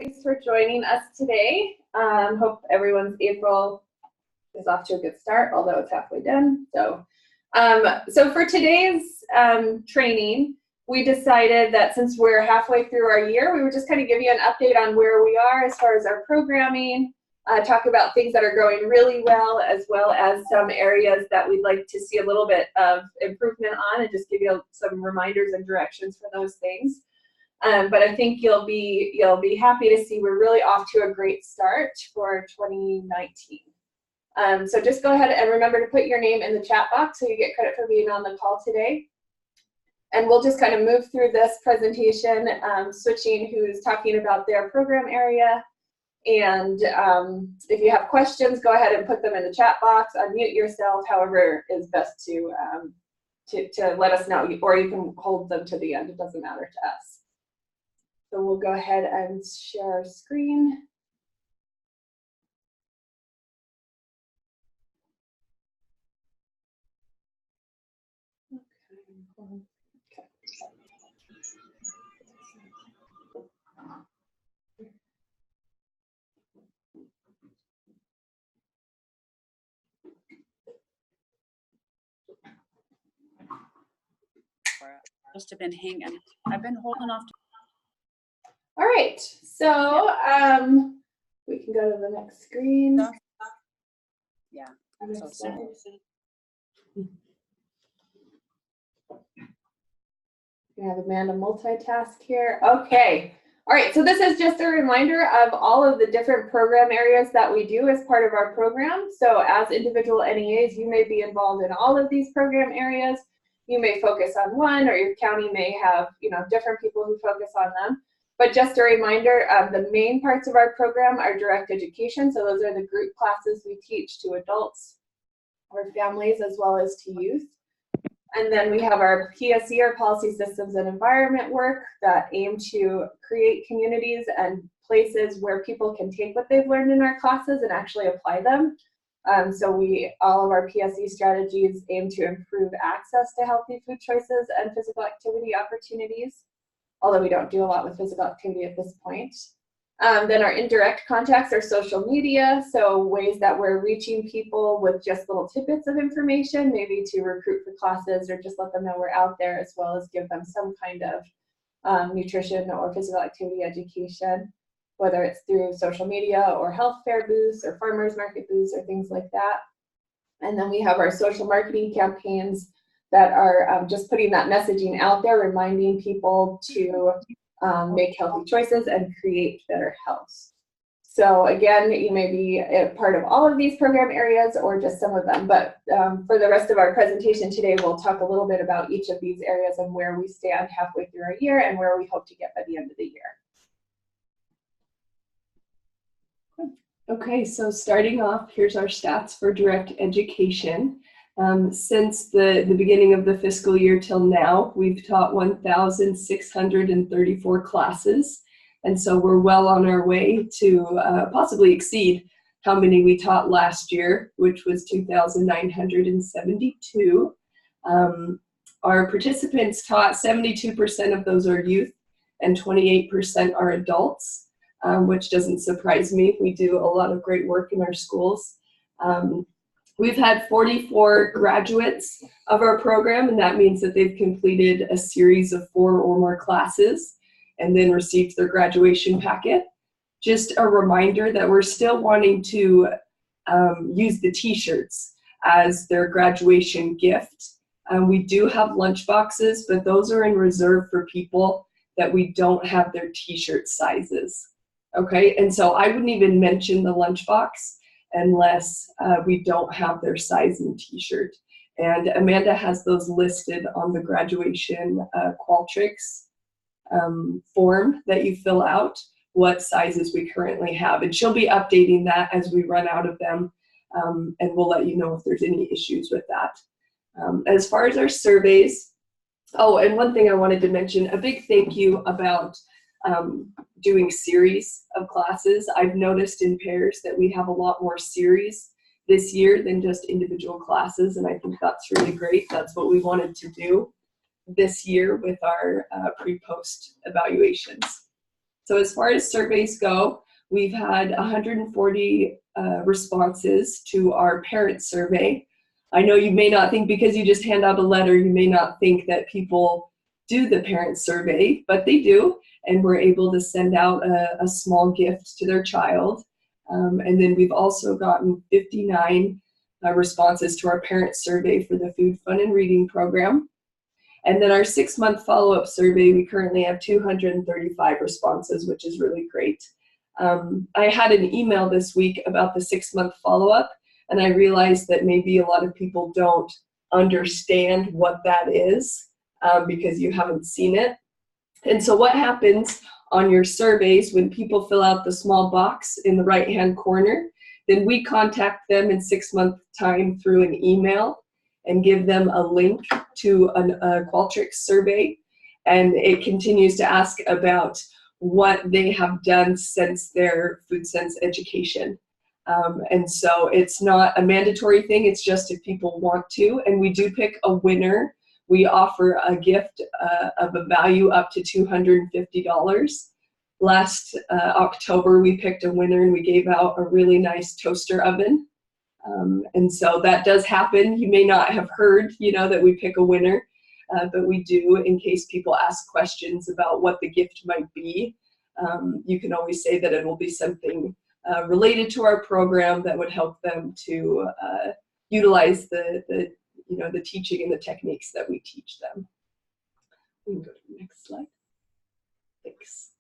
Thanks for joining us today. Hope everyone's April is off to a good start, although it's halfway done. So for today's training, we decided that since we're halfway through our year, we would just kind of give you an update on where we are as far as our programming, talk about things that are going really well as some areas that we'd like to see a little bit of improvement on, and just give you some reminders and directions for those things. But I think you'll be happy to see we're really off to a great start for 2019. So just go ahead and remember to put your name in the chat box so you get credit for being on the call today. And we'll just kind of move through this presentation, switching who's talking about their program area. And if you have questions, go ahead and put them in the chat box, unmute yourself, however is best to let us know, or you can hold them to the end, it doesn't matter to us. So we'll go ahead and share our screen. Must have been hanging. I've been holding off. All right, so we can go to the next screen. Yeah. So sorry. We have Amanda multitask here. Okay. All right, so this is just a reminder of all of the different program areas that we do as part of our program. So as individual NEAs, you may be involved in all of these program areas. You may focus on one, or your county may have, different people who focus on them. But just a reminder, the main parts of our program are direct education. So those are the group classes we teach to adults or families as well as to youth. And then we have our PSE, or policy systems and environment work, that aim to create communities and places where people can take what they've learned in our classes and actually apply them. So all of our PSE strategies aim to improve access to healthy food choices and physical activity opportunities, although we don't do a lot with physical activity at this point. Then our indirect contacts are social media, so ways that we're reaching people with just little tidbits of information, maybe to recruit for classes or just let them know we're out there, as well as give them some kind of nutrition or physical activity education, whether it's through social media or health fair booths or farmers market booths or things like that. And then we have our social marketing campaigns that are just putting that messaging out there, reminding people to make healthy choices and create better health. So again, you may be a part of all of these program areas or just some of them, but for the rest of our presentation today, we'll talk a little bit about each of these areas and where we stand halfway through our year and where we hope to get by the end of the year. Okay, so starting off, here's our stats for direct education. Since the beginning of the fiscal year till now, we've taught 1,634 classes. And so we're well on our way to possibly exceed how many we taught last year, which was 2,972. Our participants taught 72% of those are youth and 28% are adults, which doesn't surprise me. We do a lot of great work in our schools. We've had 44 graduates of our program, and that means that they've completed a series of 4 or more classes and then received their graduation packet. Just a reminder that we're still wanting to use the t-shirts as their graduation gift. We do have lunch boxes, but those are in reserve for people that we don't have their t-shirt sizes. Okay, and so I wouldn't even mention the lunchbox unless we don't have their size in t-shirt. And Amanda has those listed on the graduation Qualtrics form that you fill out, what sizes we currently have. And she'll be updating that as we run out of them, and we'll let you know if there's any issues with that. As far as our surveys, oh, and one thing I wanted to mention, a big thank you about doing series of classes. I've noticed in PEARS that we have a lot more series this year than just individual classes, and I think that's really great. That's what we wanted to do this year with our pre-post evaluations. So as far as surveys go, we've had 140 responses to our parent survey. I know you may not think, because you just hand out a letter, you may not think that people do the parent survey, but they do, and we're able to send out a small gift to their child. And then we've also gotten 59 responses to our parent survey for the Food, Fun, and Reading program. And then our 6-month follow-up survey, we currently have 235 responses, which is really great. I had an email this week about the 6-month follow-up, and I realized that maybe a lot of people don't understand what that is because you haven't seen it. And so what happens on your surveys when people fill out the small box in the right-hand corner, then we contact them in 6-month time through an email and give them a link to a Qualtrics survey. And it continues to ask about what they have done since their food sense education. And so it's not a mandatory thing, it's just if people want to. And we do pick a winner. We offer a gift of a value up to $250. Last October, we picked a winner and we gave out a really nice toaster oven. And so that does happen. You may not have heard, that we pick a winner, but we do in case people ask questions about what the gift might be. You can always say that it will be something related to our program that would help them to utilize the teaching and the techniques that we teach them. We can go to the next slide. Thanks.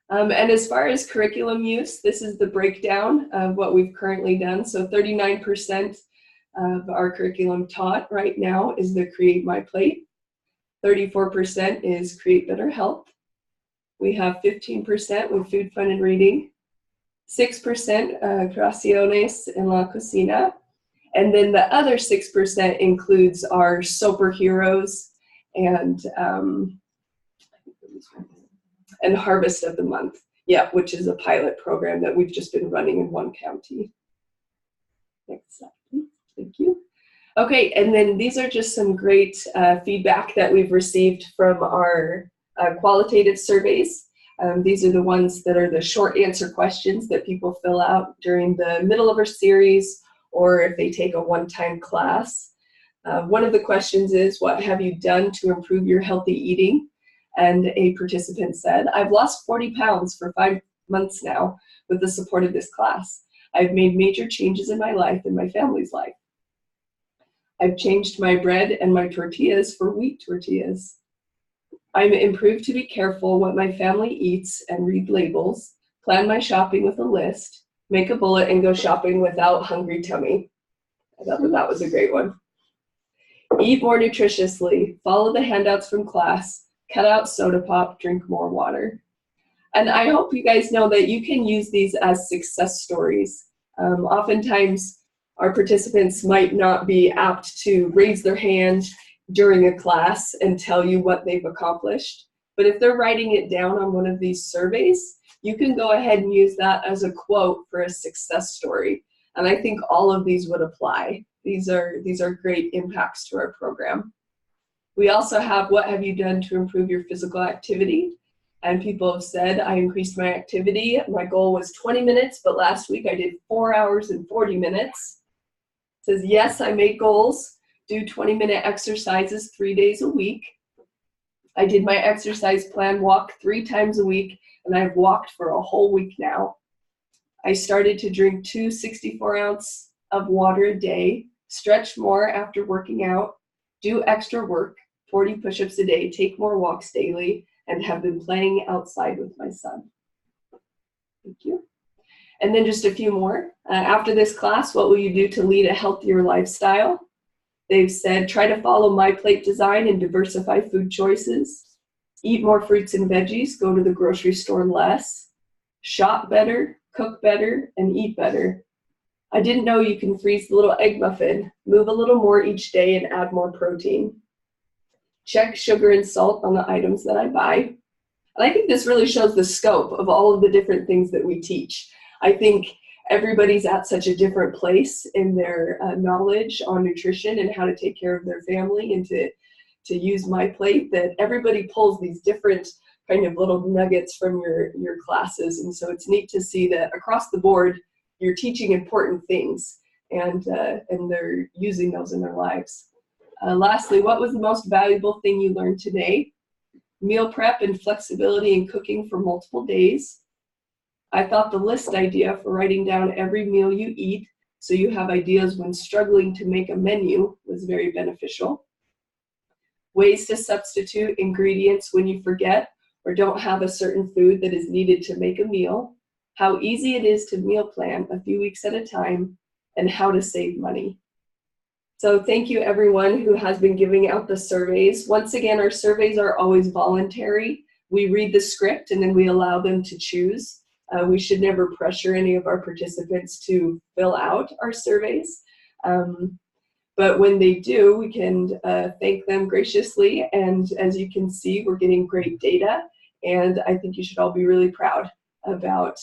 And as far as curriculum use, this is the breakdown of what we've currently done. So 39% of our curriculum taught right now is the Create My Plate. 34% is Create Better Health. We have 15% with Food, Fun, and Reading. 6% Creaciones en la Cocina. And then the other 6% includes our superheroes and Harvest of the Month, which is a pilot program that we've just been running in one county. Next slide, please. Thank you. Okay, and then these are just some great feedback that we've received from our qualitative surveys. These are the ones that are the short answer questions that people fill out during the middle of our series or if they take a one-time class. One of the questions is, what have you done to improve your healthy eating? And a participant said, I've lost 40 pounds for 5 months now with the support of this class. I've made major changes in my life and my family's life. I've changed my bread and my tortillas for wheat tortillas. I'm improved to be careful what my family eats and read labels, plan my shopping with a list, make a bullet and go shopping without hungry tummy. I thought that was a great one. Eat more nutritiously, follow the handouts from class, cut out soda pop, drink more water. And I hope you guys know that you can use these as success stories. Oftentimes, our participants might not be apt to raise their hand during a class and tell you what they've accomplished. But if they're writing it down on one of these surveys, you can go ahead and use that as a quote for a success story. And I think all of these would apply. These are great impacts to our program. We also have, what have you done to improve your physical activity? And people have said, I increased my activity. My goal was 20 minutes, but last week I did 4 hours and 40 minutes. It says, yes, I make goals. Do 20-minute exercises 3 days a week. I did my exercise plan walk 3 times a week, and I've walked for a whole week now. I started to drink 2 64-ounce of water a day, stretch more after working out, do extra work, 40 push-ups a day, take more walks daily, and have been playing outside with my son. Thank you. And then just a few more. After this class, what will you do to lead a healthier lifestyle? They've said, try to follow my plate design and diversify food choices. Eat more fruits and veggies, go to the grocery store less. Shop better, cook better, and eat better. I didn't know you can freeze the little egg muffin. Move a little more each day and add more protein. Check sugar and salt on the items that I buy. And I think this really shows the scope of all of the different things that we teach. I think everybody's at such a different place in their knowledge on nutrition and how to take care of their family and to use my plate, that everybody pulls these different kind of little nuggets from your classes. And so it's neat to see that across the board, you're teaching important things, and they're using those in their lives. Lastly, what was the most valuable thing you learned today? Meal prep and flexibility in cooking for multiple days. I thought the list idea for writing down every meal you eat so you have ideas when struggling to make a menu was very beneficial. Ways to substitute ingredients when you forget or don't have a certain food that is needed to make a meal. How easy it is to meal plan a few weeks at a time, and how to save money. So thank you everyone who has been giving out the surveys. Once again, our surveys are always voluntary. We read the script and then we allow them to choose. We should never pressure any of our participants to fill out our surveys. But when they do, we can thank them graciously. And as you can see, we're getting great data. And I think you should all be really proud about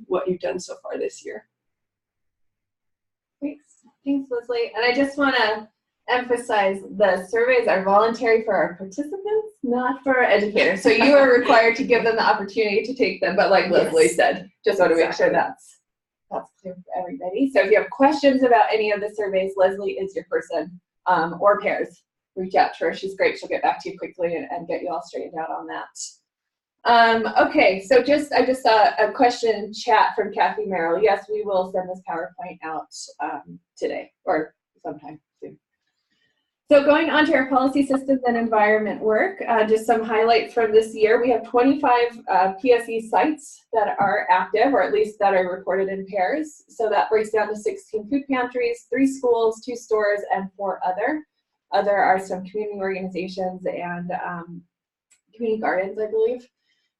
what you've done so far this year. Thanks, Leslie. And I just want to emphasize the surveys are voluntary for our participants, not for our educators. So you are required to give them the opportunity to take them. But like Leslie said, just want to make sure that's clear for everybody. So if you have questions about any of the surveys, Leslie is your person, or PEARS. Reach out to her. She's great. She'll get back to you quickly and get you all straightened out on that. Okay, so I just saw a question in chat from Kathy Merrill. Yes, we will send this PowerPoint out today or sometime soon. So going on to our policy systems and environment work, just some highlights from this year. We have 25 PSE sites that are active, or at least that are reported in PEARS. So that breaks down to 16 food pantries, 3 schools, 2 stores, and 4 other. Other are some community organizations and community gardens, I believe.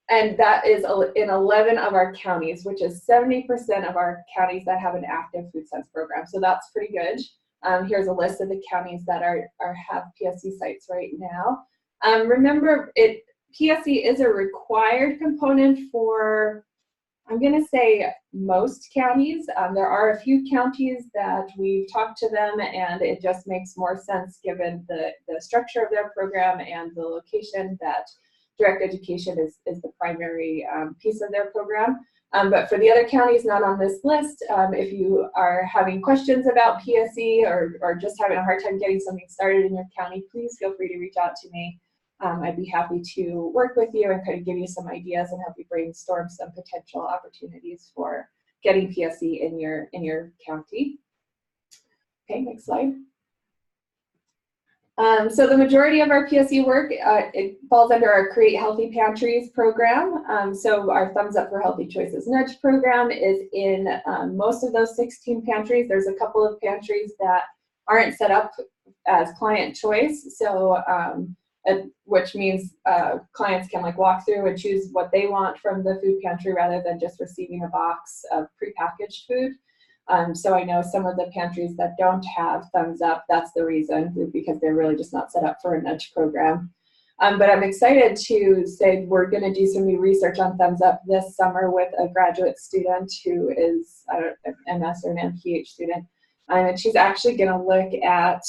And that is in 11 of our counties, which is 70% of our counties that have an active food sense program. So that's pretty good. Here's a list of the counties that have PSE sites right now. Remember, PSE is a required component for, I'm going to say, most counties. There are a few counties that we've talked to them, and it just makes more sense given the structure of their program and the location that direct education is the primary piece of their program. But for the other counties not on this list, if you are having questions about PSE or just having a hard time getting something started in your county, please feel free to reach out to me. I'd be happy to work with you and kind of give you some ideas and help you brainstorm some potential opportunities for getting PSE in your county. Okay, next slide. So the majority of our PSE work, it falls under our Create Healthy Pantries program. So our Thumbs Up for Healthy Choices Nudge program is in most of those 16 pantries. There's a couple of pantries that aren't set up as client choice, so which means clients can like walk through and choose what they want from the food pantry rather than just receiving a box of prepackaged food. So I know some of the pantries that don't have Thumbs Up, that's the reason, because they're really just not set up for a nudge program. But I'm excited to say we're going to do some new research on Thumbs Up this summer with a graduate student who is an MS or an MPH student. And she's actually going to look at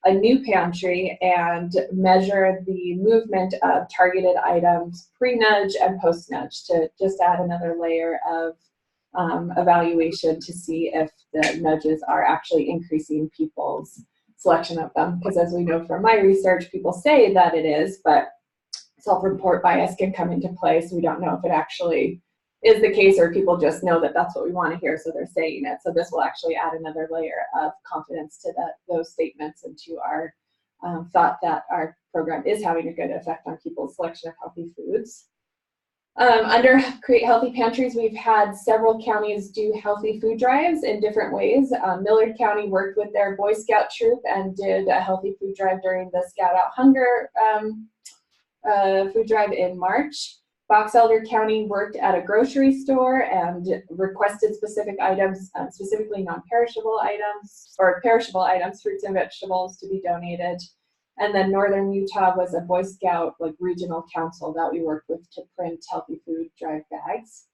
a new pantry and measure the movement of targeted items pre-nudge and post-nudge to just add another layer of evaluation to see if the nudges are actually increasing people's selection of them. Because as we know from my research, people say that it is, but self-report bias can come into play, so we don't know if it actually is the case or people just know that that's what we want to hear, so they're saying it. So this will actually add another layer of confidence to those statements and to our thought that our program is having a good effect on people's selection of healthy foods. Under Create Healthy Pantries, we've had several counties do healthy food drives in different ways. Millard County worked with their Boy Scout troop and did a healthy food drive during the Scout Out Hunger food drive in March. Box Elder County worked at a grocery store and requested specific items, specifically non-perishable items, or perishable items, fruits and vegetables, to be donated. And then Northern Utah was a Boy Scout regional council that we worked with to print healthy food drive bags.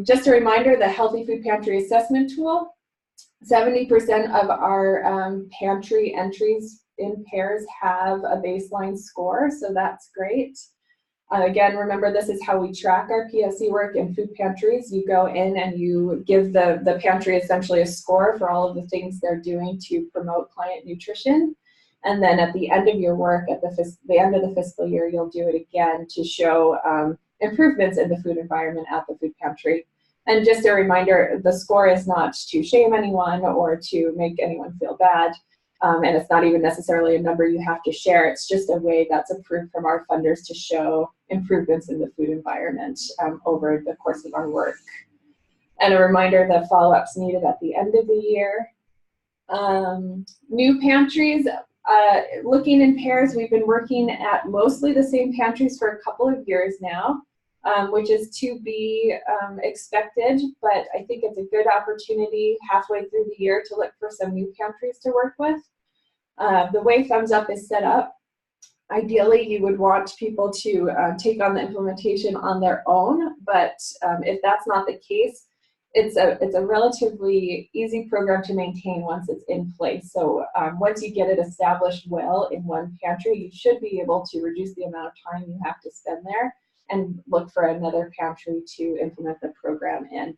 Just a reminder, the Healthy Food Pantry Assessment Tool, 70% of our pantry entries in PEARS have a baseline score, so that's great. Again, remember, this is how we track our PSE work in food pantries. You go in and you give the pantry essentially a score for all of the things they're doing to promote client nutrition. And then at the end of your work, at the end of the fiscal year, you'll do it again to show improvements in the food environment at the food pantry. And just a reminder, the score is not to shame anyone or to make anyone feel bad. And it's not even necessarily a number you have to share. It's just a way that's approved from our funders to show improvements in the food environment over the course of our work. And a reminder that follow-up's needed at the end of the year. New pantries, looking in PEARS, we've been working at mostly the same pantries for a couple of years now, which is to be expected, but I think it's a good opportunity halfway through the year to look for some new pantries to work with. The way Thumbs Up is set up, ideally you would want people to take on the implementation on their own, but if that's not the case, it's a relatively easy program to maintain once it's in place. So once you get it established well in one pantry, you should be able to reduce the amount of time you have to spend there and look for another pantry to implement the program in.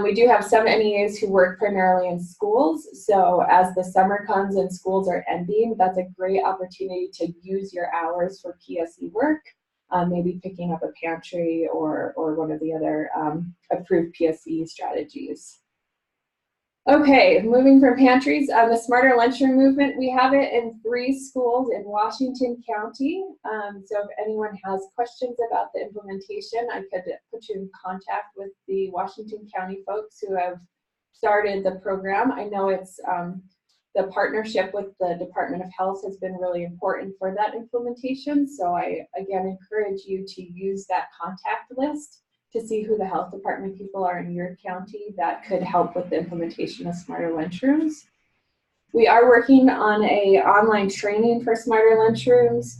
We do have some NEAs who work primarily in schools, so as the summer comes and schools are ending, that's a great opportunity to use your hours for PSE work, maybe picking up a pantry or one of the other approved PSE strategies. Okay, moving from pantries, the Smarter Lunchroom movement, we have it in 3 schools in Washington County. So if anyone has questions about the implementation, I could put you in contact with the Washington County folks who have started the program. I know it's the partnership with the Department of Health has been really important for that implementation. So I, again, encourage you to use that contact list to see who the health department people are in your county that could help with the implementation of Smarter Lunchrooms. We are working on a online training for Smarter Lunchrooms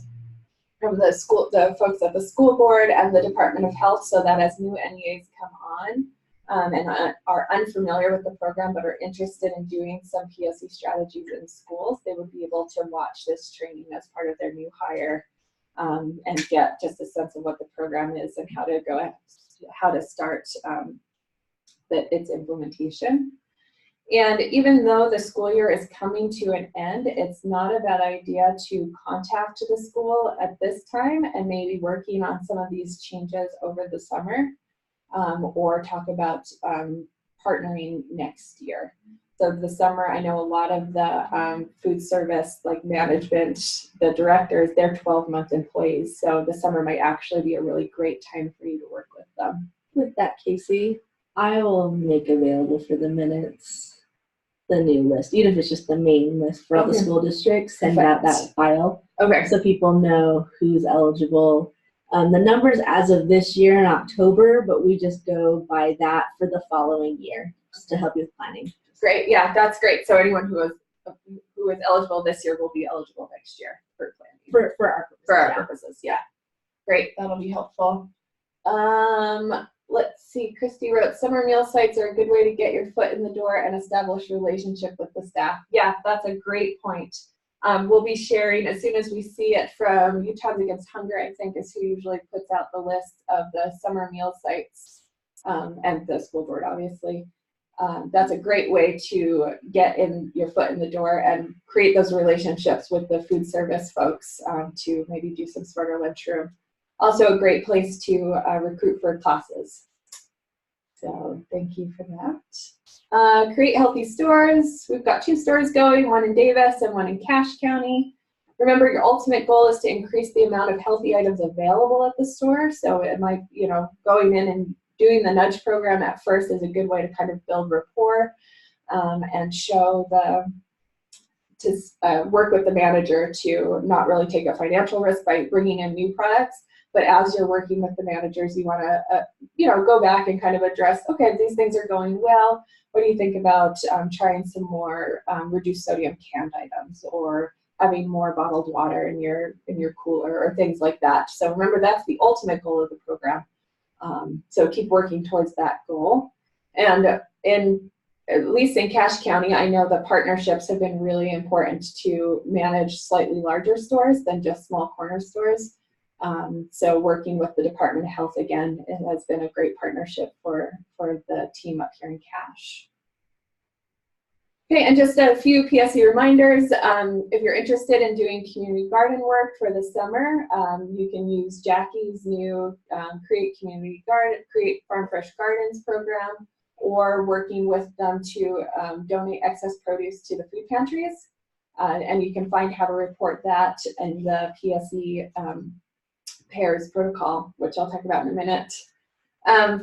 from the folks at the school board and the Department of Health, so that as new NEAs come on and are unfamiliar with the program but are interested in doing some PSE strategies in schools, they would be able to watch this training as part of their new hire and get just a sense of what the program is and how to start its implementation. And even though the school year is coming to an end, it's not a bad idea to contact the school at this time and maybe working on some of these changes over the summer or talk about partnering next year. So the summer, I know a lot of the food service, like management, the directors, they're 12-month employees. So the summer might actually be a really great time for you to work with them. With that, Casey, I will make available for the minutes the new list, even if it's just the main list for all the school districts. Send out that file so people know who's eligible. The numbers as of this year in October, but we just go by that for the following year, just to help you with planning. Great, yeah, that's great. So anyone who is eligible this year will be eligible next year for planning. For our purposes. For our purposes, yeah. Great, that'll be helpful. Let's see, Christy wrote, summer meal sites are a good way to get your foot in the door and establish a relationship with the staff. Yeah, that's a great point. We'll be sharing as soon as we see it from Utahns Against Hunger, I think is who usually puts out the list of the summer meal sites and the school board, obviously. That's a great way to get in your foot in the door and create those relationships with the food service folks to maybe do some Smarter Lunchroom. Also a great place to recruit for classes. So thank you for that. Create healthy stores. We've got 2 stores going, one in Davis and one in Cache County. Remember, your ultimate goal is to increase the amount of healthy items available at the store. So it might, going in and doing the nudge program at first is a good way to kind of build rapport and show work with the manager to not really take a financial risk by bringing in new products. But as you're working with the managers, you want to, go back and kind of address, okay, these things are going well. What do you think about trying some more reduced sodium canned items or having more bottled water in your cooler or things like that? So remember, that's the ultimate goal of the program. So keep working towards that goal. And at least in Cache County, I know the partnerships have been really important to manage slightly larger stores than just small corner stores. So working with the Department of Health again, it has been a great partnership for the team up here in Cache. Okay, and just a few PSE reminders. If you're interested in doing community garden work for the summer, you can use Jackie's new Create Farm Fresh Gardens program, or working with them to donate excess produce to the food pantries. And you can find how to report that in the PSE PEARS protocol, which I'll talk about in a minute.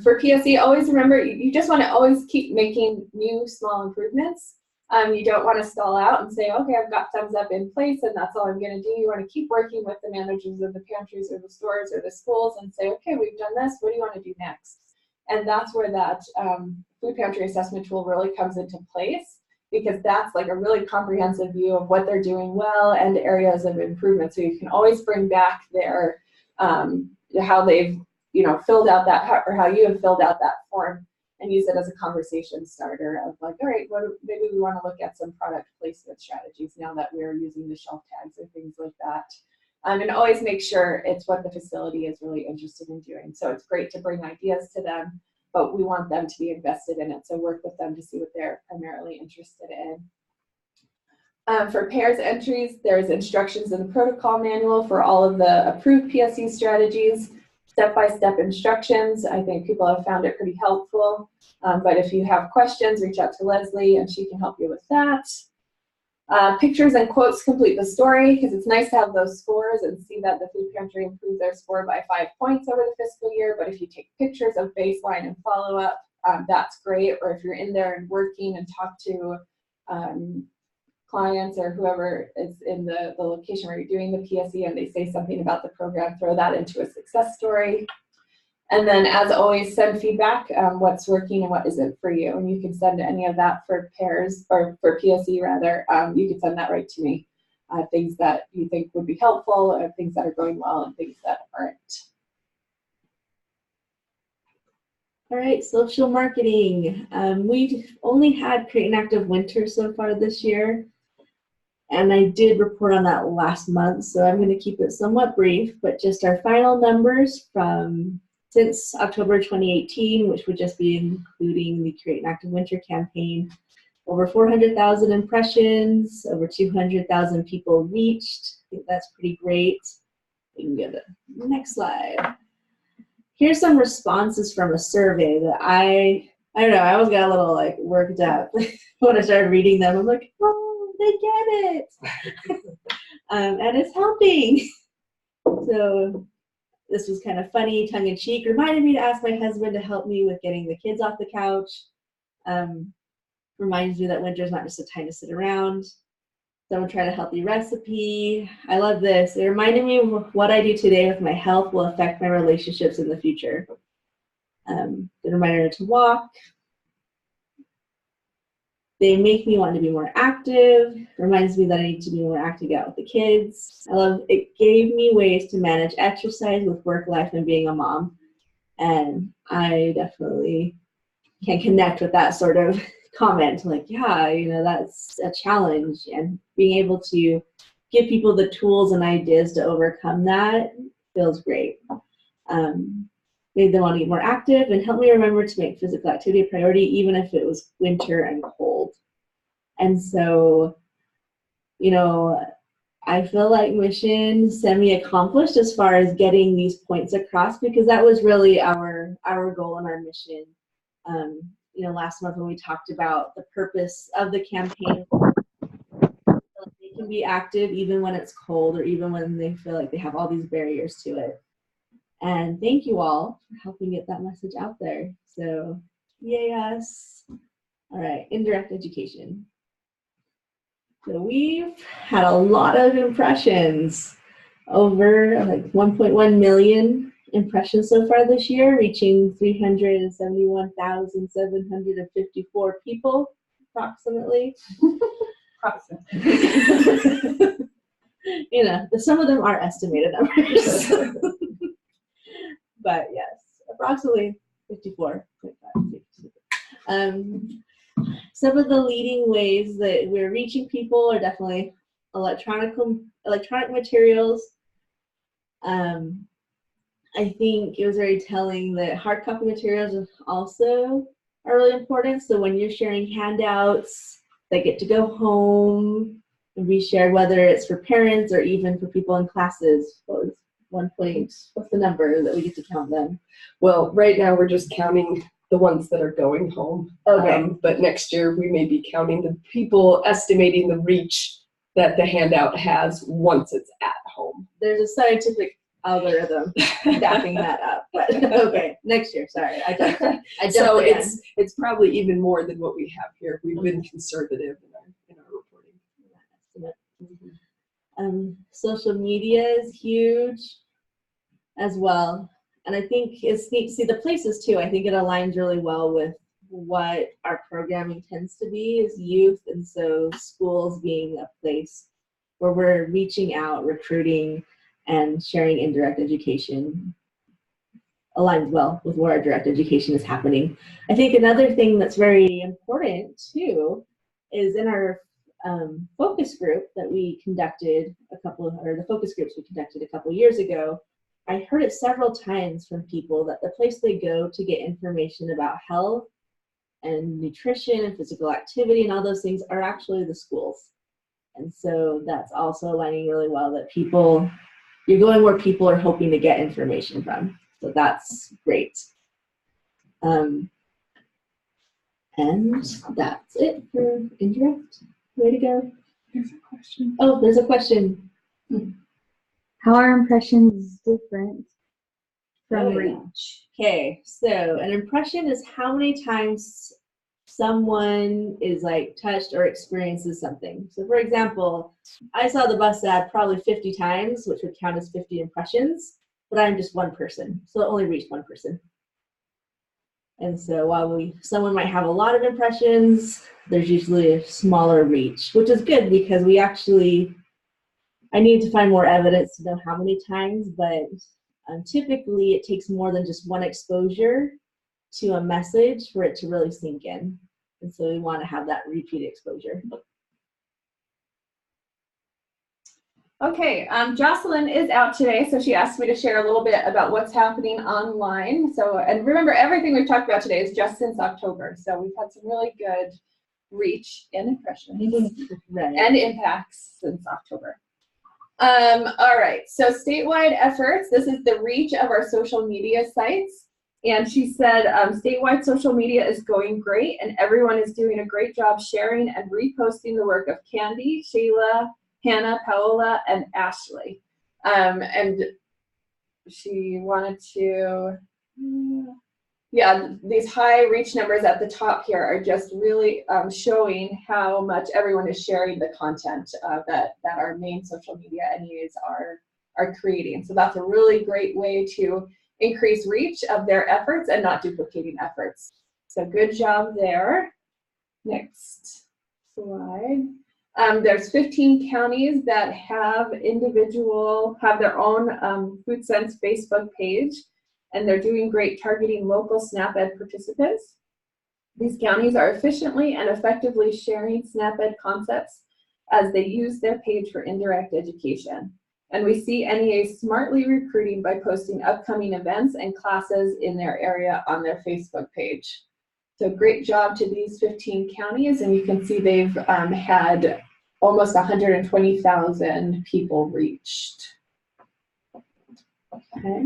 For PSE, always remember, you just want to always keep making new small improvements. You don't want to stall out and say, okay, I've got thumbs up in place and that's all I'm going to do. You want to keep working with the managers of the pantries or the stores or the schools and say, okay, we've done this, what do you want to do next? And that's where that food pantry assessment tool really comes into place, because that's like a really comprehensive view of what they're doing well and areas of improvement. So you can always bring back their how they've filled out that, or how you have filled out that form, and use it as a conversation starter of like, all right, maybe we want to look at some product placement strategies now that we're using the shelf tags or things like that. And always make sure it's what the facility is really interested in doing. So it's great to bring ideas to them, but we want them to be invested in it. So work with them to see what they're primarily interested in. For PEARS entries, there's instructions in the protocol manual for all of the approved PSE strategies, step-by-step instructions. I think people have found it pretty helpful. But if you have questions, reach out to Leslie and she can help you with that. Pictures and quotes complete the story, because it's nice to have those scores and see that the food pantry improved their score by 5 points over the fiscal year. But if you take pictures of baseline and follow-up, that's great. Or if you're in there and working and talk to clients or whoever is in the location where you're doing the PSE and they say something about the program, throw that into a success story. And then, as always, send feedback, what's working and what isn't for you. And you can send any of that for PEARS, or for PSE rather. You can send that right to me. Things that you think would be helpful, or things that are going well and things that aren't. All right, social marketing. We've only had Create an Active Winter so far this year. And I did report on that last month, so I'm going to keep it somewhat brief, but just our final numbers from since October 2018, which would just be including the Create an Active Winter campaign. Over 400,000 impressions, over 200,000 people reached. I think that's pretty great. We can go to the next slide. Here's some responses from a survey that I don't know, I always got a little like worked up when I started reading them. I'm like, oh, they get it. And it's helping. So this was kind of funny, tongue-in-cheek. Reminded me to ask my husband to help me with getting the kids off the couch. Reminds me that winter's not just a time to sit around. Someone tried a healthy recipe. I love this. It reminded me of what I do today with my health will affect my relationships in the future. The reminder to walk. They make me want to be more active. Reminds me that I need to be more active out with the kids. I love it. Gave me ways to manage exercise with work life and being a mom. And I definitely can connect with that sort of comment. Like, yeah, that's a challenge. And being able to give people the tools and ideas to overcome that feels great. Made them want to get more active and help me remember to make physical activity a priority, even if it was winter and cold. And so, I feel like mission semi-accomplished as far as getting these points across, because that was really our goal and our mission. Last month when we talked about the purpose of the campaign, they can be active even when it's cold or even when they feel like they have all these barriers to it. And thank you all for helping get that message out there. So, yay us. All right, indirect education. So we've had a lot of impressions, over like 1.1 million impressions so far this year, reaching 371,754 people, approximately. Some of them are estimated numbers. But yes, approximately 54.5. Some of the leading ways that we're reaching people are definitely electronic materials, I think it was very telling that hard copy materials also are really important. So when you're sharing handouts that get to go home and be shared, whether it's for parents or even for people in classes, what was one point, what's the number that we get to count them? Well, right now we're just counting the ones that are going home. Okay. But next year we may be counting the people, estimating the reach that the handout has once it's at home. There's a scientific algorithm backing that up. But okay, next year. Sorry, I jumped So again. it's probably even more than what we have here. We've been conservative in our reporting. Social media is huge as well. And I think it's neat to see the places too. I think it aligns really well with what our programming tends to be is youth. And so schools being a place where we're reaching out, recruiting, and sharing indirect education aligns well with where our direct education is happening. I think another thing that's very important too is in our focus group that we conducted the focus groups we conducted a couple years ago, I heard it several times from people that the place they go to get information about health and nutrition and physical activity and all those things are actually the schools. And so that's also aligning really well that you're going where people are hoping to get information from. So that's great. And that's it for indirect. Way to go. There's a question. Oh, there's a question. How are impressions different from Oh, yeah. reach? Okay, so an impression is how many times someone is like touched or experiences something. So for example, I saw the bus ad probably 50 times, which would count as 50 impressions, but I'm just one person, so it only reached one person. And so while someone might have a lot of impressions, there's usually a smaller reach, which is good because I need to find more evidence to know how many times, but typically it takes more than just one exposure to a message for it to really sink in. And so we want to have that repeat exposure. Okay, Jocelyn is out today, so she asked me to share a little bit about what's happening online. So, and remember, everything we've talked about today is just since October. So we've had some really good reach and impressions Right. and impacts since October. All right, so statewide efforts, this is the reach of our social media sites. And she said, statewide social media is going great and everyone is doing a great job sharing and reposting the work of Candy, Shayla, Hannah, Paola, and Ashley. And she wanted to, these high reach numbers at the top here are just really showing how much everyone is sharing the content that our main social media NEAs are creating. So that's a really great way to increase reach of their efforts and not duplicating efforts. So good job there. Next slide. There's 15 counties that have their own Food Sense Facebook page, and they're doing great targeting local SNAP-Ed participants. These counties are efficiently and effectively sharing SNAP-Ed concepts as they use their page for indirect education. And we see NEAs smartly recruiting by posting upcoming events and classes in their area on their Facebook page. So great job to these 15 counties, and you can see they've had almost 120,000 people reached. Okay.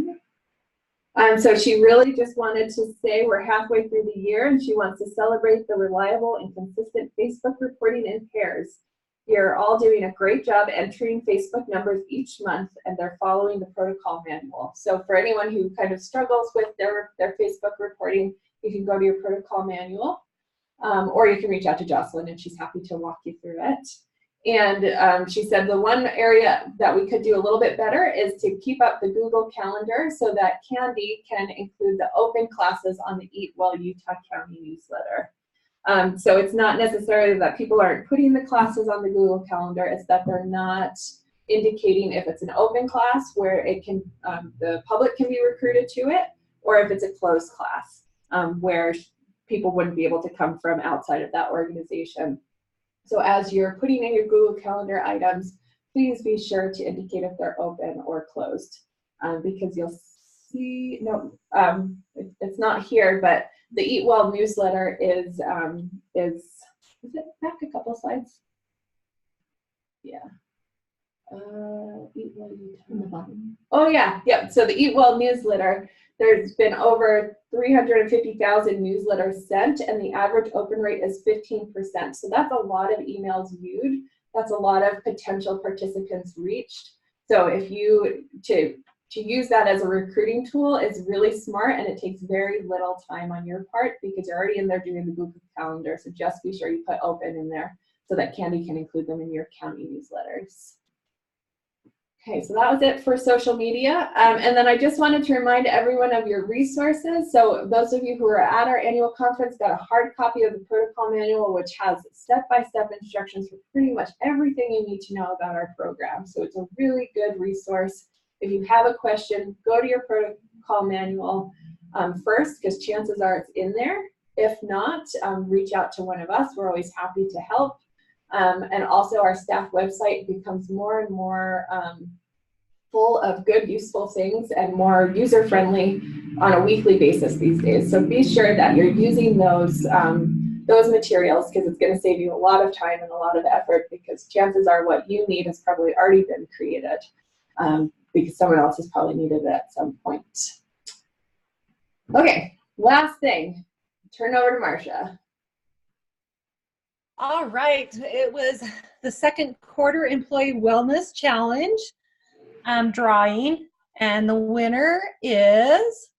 So she really just wanted to say we're halfway through the year and she wants to celebrate the reliable and consistent Facebook reporting in PEARS. You're all doing a great job entering Facebook numbers each month and they're following the protocol manual. So for anyone who kind of struggles with their Facebook reporting, you can go to your protocol manual or you can reach out to Jocelyn and she's happy to walk you through it. And she said the one area that we could do a little bit better is to keep up the Google Calendar so that Candy can include the open classes on the Eat Well Utah County newsletter. So it's not necessarily that people aren't putting the classes on the Google Calendar, it's that they're not indicating if it's an open class where it can, the public can be recruited to it, or if it's a closed class where people wouldn't be able to come from outside of that organization. So as you're putting in your Google Calendar items, please be sure to indicate if they're open or closed. because you'll see, no, it's not here, but the Eat Well newsletter is it back a couple slides? Yeah. Eat Well On the bottom. Oh yeah, yep. So the Eat Well newsletter, there's been over 350,000 newsletters sent, and the average open rate is 15%. So that's a lot of emails viewed. That's a lot of potential participants reached. So if you to use that as a recruiting tool is really smart, and it takes very little time on your part because you're already in there doing the Google Calendar. So just be sure you put open in there so that Candy can include them in your county newsletters. Okay, so that was it for social media. And then I just wanted to remind everyone of your resources. So those of you who are at our annual conference got a hard copy of the protocol manual, which has step-by-step instructions for pretty much everything you need to know about our program. So it's a really good resource. If you have a question, go to your protocol manual first, because chances are it's in there. If not, reach out to one of us. We're always happy to help. And also our staff website becomes more and more full of good, useful things and more user-friendly on a weekly basis these days. So be sure that you're using those materials, because it's going to save you a lot of time and a lot of effort, because chances are what you need has probably already been created because someone else has probably needed it at some point. Okay, last thing, turn over to Marcia. All right, it was the second quarter Employee Wellness Challenge drawing, and the winner is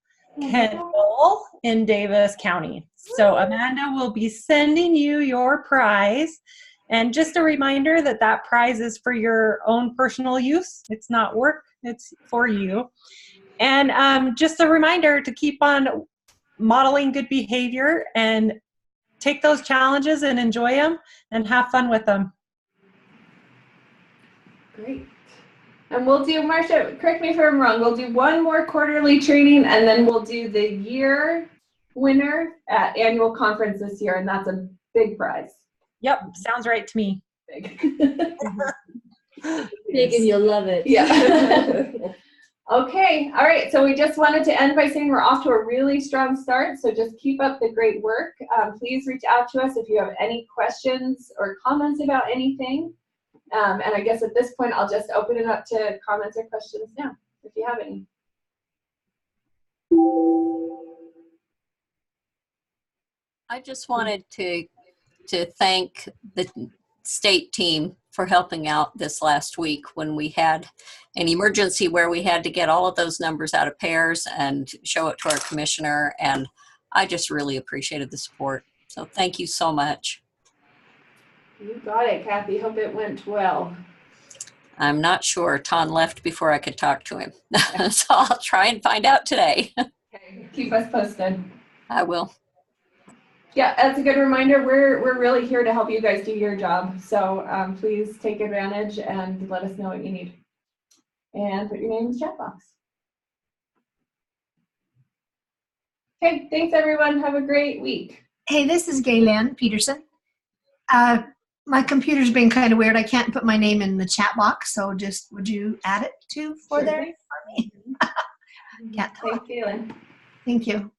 Kendall in Davis County. So Amanda will be sending you your prize, and just a reminder that that prize is for your own personal use. It's not work, it's for you. And just a reminder to keep on modeling good behavior and take those challenges and enjoy them and have fun with them. Great. And we'll do, Marcia, correct me if I'm wrong, we'll do one more quarterly training, and then we'll do the year winner at annual conference this year, and that's a big prize. Yep, sounds right to me. Big. Big, and you'll love it. Yeah. Okay, all right, so we just wanted to end by saying we're off to a really strong start, so just keep up the great work. Please reach out to us if you have any questions or comments about anything. And I guess at this point, I'll just open it up to comments or questions now, if you have any. I just wanted to thank the state team for helping out this last week when we had an emergency where we had to get all of those numbers out of PEARS and show it to our commissioner. And I just really appreciated the support. So thank you so much. You got it, Kathy. Hope it went well. I'm not sure. Ton left before I could talk to him. So I'll try and find out today. Okay, keep us posted. I will. Yeah, that's a good reminder. We're really here to help you guys do your job. So please take advantage and let us know what you need. And put your name in the chat box. Okay, thanks everyone. Have a great week. Hey, this is Gaylan Peterson. My computer's been kind of weird. I can't put my name in the chat box, so just would you add it for Sure. there for me? Can't talk. Thanks, Galen. Thank you.